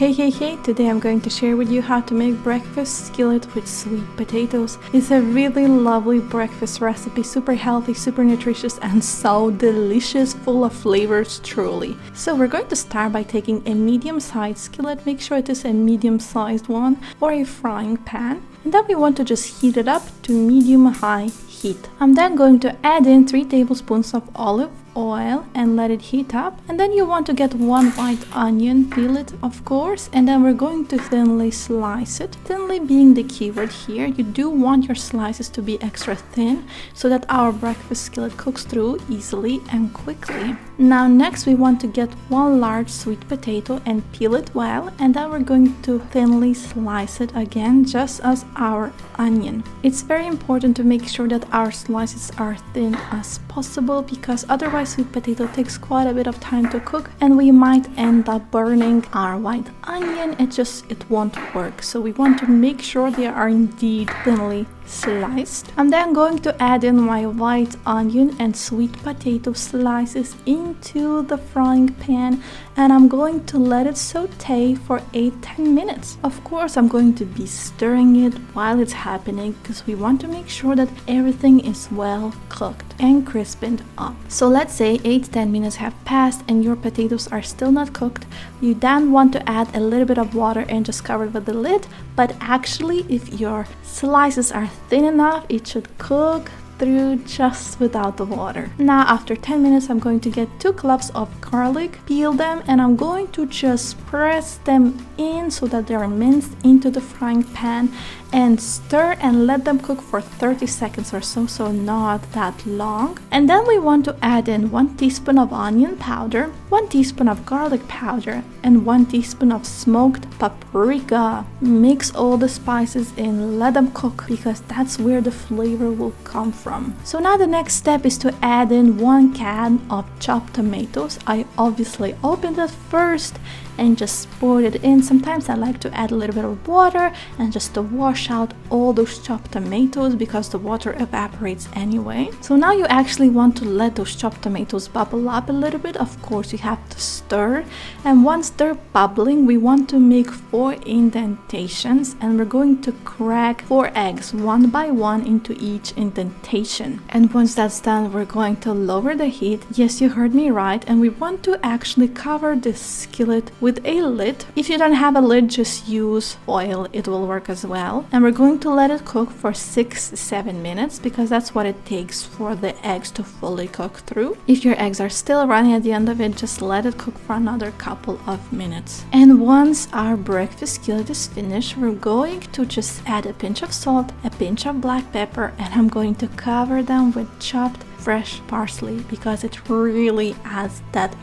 Hey, today I'm going to share with you how to make breakfast skillet with sweet potatoes. It's a really lovely breakfast recipe, super healthy, super nutritious, and so delicious, full of flavors truly. So we're going to start by taking a medium-sized skillet, make sure it is a medium-sized one, or a frying pan. And then we want to just heat it up to medium-high heat. I'm then going to add in 3 tablespoons of olive oil and let it heat up, and then you want to get 1 white onion, peel it of course, and then we're going to thinly slice it. Thinly being the keyword here. You do want your slices to be extra thin so that our breakfast skillet cooks through easily and quickly. Now next we want to get 1 large sweet potato and peel it well, and then we're going to thinly slice it again, just as our onion. It's very important to make sure that our slices are thin as possible, because otherwise sweet potato takes quite a bit of time to cook and we might end up burning our white onion. It won't work. So we want to make sure they are indeed thinly sliced. I'm then going to add in my white onion and sweet potato slices into the frying pan, and I'm going to let it saute for 8-10 minutes. Of course, I'm going to be stirring it while it's happening because we want to make sure that everything is well cooked and crispened up. So let's say 8-10 minutes have passed and your potatoes are still not cooked. You then want to add a little bit of water and just cover it with the lid, but actually if your slices are thin enough, it should cook through just without the water. Now after 10 minutes I'm going to get 2 cloves of garlic, peel them, and I'm going to just press them in so that they are minced into the frying pan and stir and let them cook for 30 seconds or so not that long. And then we want to add in 1 teaspoon of onion powder, 1 teaspoon of garlic powder, and 1 teaspoon of smoked paprika. Mix all the spices in, let them cook, because that's where the flavor will come from. So now the next step is to add in 1 can of chopped tomatoes. I obviously opened it first and just poured it in. Sometimes I like to add a little bit of water and just to wash out all those chopped tomatoes because the water evaporates anyway. So now you actually want to let those chopped tomatoes bubble up a little bit. Of course you have to stir, and once they're bubbling we want to make 4 indentations, and we're going to crack 4 eggs 1 by 1 into each indentation. And once that's done we're going to lower the heat. Yes, you heard me right, and we want to actually cover this skillet with a lid. If you don't have a lid, just use foil, it will work as well. And we're going to let it cook for 6-7 minutes because that's what it takes for the eggs to fully cook through. If your eggs are still running at the end of it, just let it cook for another couple of minutes. And once our breakfast skillet is finished, we're going to just add a pinch of salt, a pinch of black pepper, and I'm going to cover them with chopped fresh parsley because it really adds that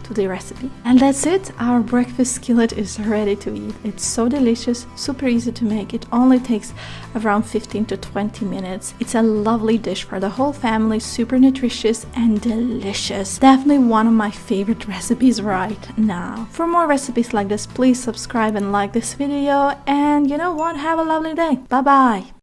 to the recipe. And that's it, our breakfast skillet is ready to eat. It's so delicious, super easy to make. It only takes around 15 to 20 minutes. It's a lovely dish for the whole family, super nutritious and delicious. Definitely one of my favorite recipes right now. For more recipes like this, please subscribe and like this video, and you know what, have a lovely day. Bye bye.